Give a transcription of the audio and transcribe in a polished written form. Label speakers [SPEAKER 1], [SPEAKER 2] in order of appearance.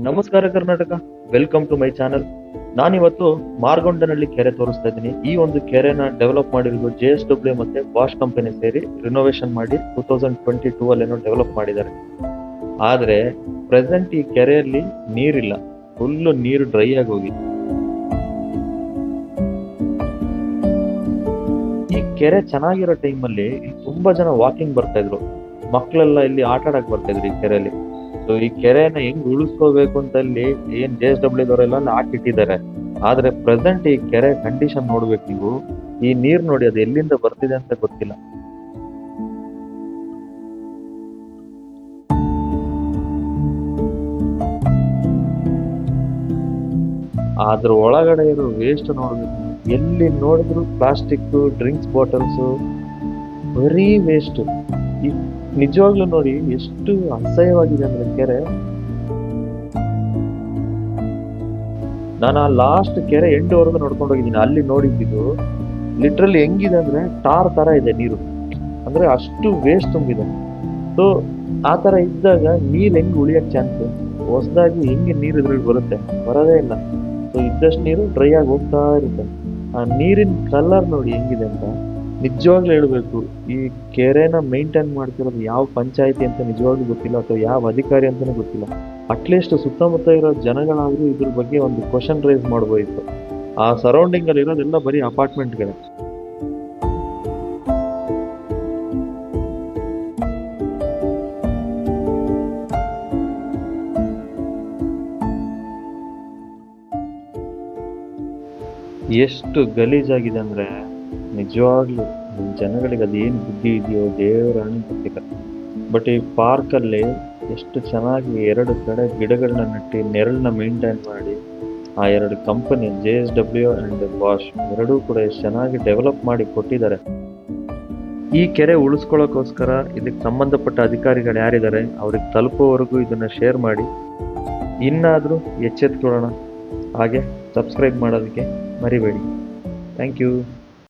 [SPEAKER 1] ನಮಸ್ಕಾರ Karnataka, welcome to my channel. ನಾನಿವತ್ತು ಮಾರ್ಗೊಂಡನಹಳ್ಳಿ ಕೆರೆ ತೋರಿಸ್ತಾ ಇದ್ದೀನಿ. ಈ ಒಂದು ಕೆರೆನ ಡೆವಲಪ್ ಮಾಡಿರೋದು JSW ಮತ್ತೆ ಬಾಷ್ ಕಂಪನಿ ಸೇರಿ ರಿನೋವೇಷನ್ ಮಾಡಿ 2022 ಅಲ್ಲೇನೋ ಡೆವಲಪ್ ಮಾಡಿದ್ದಾರೆ. ಆದ್ರೆ ಪ್ರೆಸೆಂಟ್ ಈ ಕೆರೆಯಲ್ಲಿ ನೀರಿಲ್ಲ, ಫುಲ್ಲು ನೀರು ಡ್ರೈ ಆಗಿ ಹೋಗಿದೆ. ಈ ಕೆರೆ ಚೆನ್ನಾಗಿರೋ ಟೈಮಲ್ಲಿ ತುಂಬಾ ಜನ ವಾಕಿಂಗ್ ಬರ್ತಾ ಇದ್ರು, ಮಕ್ಕಳೆಲ್ಲ ಇಲ್ಲಿ ಆಟ ಆಡಕ್ ಬರ್ತಾ ಇದ್ರು ಈ ಕೆರೆಯಲ್ಲಿ. ಸೊ ಈ ಕೆರೆನ ಹೆಂಗ್ ಉಳಿಸ್ಕೋಬೇಕು ಅಂತ ಅಲ್ಲಿ ಏನ್ JSW ದವರೆಲ್ಲ ಹಾಕಿಟ್ಟಿದ್ದಾರೆ. ಆದ್ರೆ ಪ್ರೆಸೆಂಟ್ ಈ ಕೆರೆ ಕಂಡೀಷನ್ ನೋಡ್ಬೇಕು ನೀವು. ಈ ನೀರ್ ನೋಡಿ, ಅದು ಎಲ್ಲಿಂದ ಬರ್ತಿದೆ ಅಂತ ಗೊತ್ತಿಲ್ಲ. ಅದ್ರ ಒಳಗಡೆ ಇರೋ ವೇಸ್ಟ್ ನೋಡ್ಬೇಕು ನೀವು. ಎಲ್ಲಿ ನೋಡಿದ್ರು ಪ್ಲಾಸ್ಟಿಕ್, ಡ್ರಿಂಕ್ಸ್ ಬಾಟಲ್ಸ್, ಬರೀ ವೇಸ್ಟ್. ಈ ನಿಜವಾಗ್ಲೂ ನೋಡಿ ಎಷ್ಟು ಅಸಹ್ಯವಾಗಿದೆ ಅಂದ್ರೆ ಕೆರೆ. ನಾನು ಆ ಲಾಸ್ಟ್ ಕೆರೆ ಎಂಡ್ವರೆಗೂ ನೋಡ್ಕೊಂಡು ಹೋಗಿದ್ದೀನಿ. ಅಲ್ಲಿ ನೋಡಿದ್ದು ಲಿಟ್ರಲಿ ಹೆಂಗಿದೆ ಅಂದ್ರೆ ಟಾರ್ ತರ ಇದೆ ನೀರು, ಅಂದ್ರೆ ಅಷ್ಟು ವೇಸ್ಟ್ ತುಂಬಿದೆ. ಸೊ ಆ ತರ ಇದ್ದಾಗ ನೀರ್ ಹೆಂಗ್ ಉಳಿಯಕ್ ಚಾನ್ಸ್? ಹೊಸದಾಗಿ ಹೆಂಗೆ ನೀರು ಇದ್ರಲ್ಲಿ ಬರುತ್ತೆ? ಬರೋದೇ ಇಲ್ಲ. ಸೊ ಇದ್ದಷ್ಟು ನೀರು ಡ್ರೈ ಆಗಿ ಹೋಗ್ತಾ ಇರುತ್ತೆ. ಆ ನೀರಿನ ಕಲರ್ ನೋಡಿ ಹೆಂಗಿದೆ ಅಂತ. ನಿಜವಾಗ್ಲೂ ಹೇಳ್ಬೇಕು, ಈ ಕೆರೆನ ಮೇಂಟೈನ್ ಮಾಡ್ತಿರೋದು ಯಾವ ಪಂಚಾಯತಿ ಅಂತ ನಿಜವಾಗ್ಲೂ ಗೊತ್ತಿಲ್ಲ, ಅಥವಾ ಯಾವ ಅಧಿಕಾರಿ ಅಂತಾನೆ ಗೊತ್ತಿಲ್ಲ. ಅಟ್ಲೀಸ್ಟ್ ಸುತ್ತಮುತ್ತ ಇರೋ ಜನಗಳಾದ್ರೂ ಇದ್ರ ಬಗ್ಗೆ ಒಂದು ಕ್ವಶನ್ ರೈಸ್ ಮಾಡ್ಬೋದಿತ್ತು. ಆ ಸರೌಂಡಿಂಗ್ ಅಲ್ಲಿ ಇರೋದೆಲ್ಲ ಬರೀ ಅಪಾರ್ಟ್ಮೆಂಟ್ಗಳೇ. ಎಷ್ಟು ಗಲೀಜಾಗಿದೆ ಅಂದ್ರೆ ನಿಜವಾಗ್ಲೂ ಜನಗಳಿಗೆ ಅದೇನು ಬುದ್ಧಿ ಇದೆಯೋ ದೇವರ ಹಣ್ಣು ಗೊತ್ತಿಲ್ಲ. ಬಟ್ ಈ ಪಾರ್ಕಲ್ಲಿ ಎಷ್ಟು ಚೆನ್ನಾಗಿ ಎರಡು ಕಡೆ ಗಿಡಗಳನ್ನ ನೆಟ್ಟಿ ನೆರಳನ್ನ ಮೇಂಟೈನ್ ಮಾಡಿ, ಆ ಎರಡು ಕಂಪನಿ JSW ಅಂಡ್ ಬಾಷ್ ಎರಡೂ ಕೂಡ ಎಷ್ಟು ಚೆನ್ನಾಗಿ ಡೆವಲಪ್ ಮಾಡಿ ಕೊಟ್ಟಿದ್ದಾರೆ. ಈ ಕೆರೆ ಉಳಿಸ್ಕೊಳ್ಳೋಕ್ಕೋಸ್ಕರ ಇದಕ್ಕೆ ಸಂಬಂಧಪಟ್ಟ ಅಧಿಕಾರಿಗಳು ಯಾರಿದ್ದಾರೆ ಅವ್ರಿಗೆ ತಲುಪೋವರೆಗೂ ಇದನ್ನ ಶೇರ್ ಮಾಡಿ. ಇನ್ನಾದರೂ ಎಚ್ಚೆತ್ಕೊಳ್ಳೋಣ. ಹಾಗೆ ಸಬ್ಸ್ಕ್ರೈಬ್ ಮಾಡೋದಕ್ಕೆ ಮರಿಬೇಡಿ. Thank you.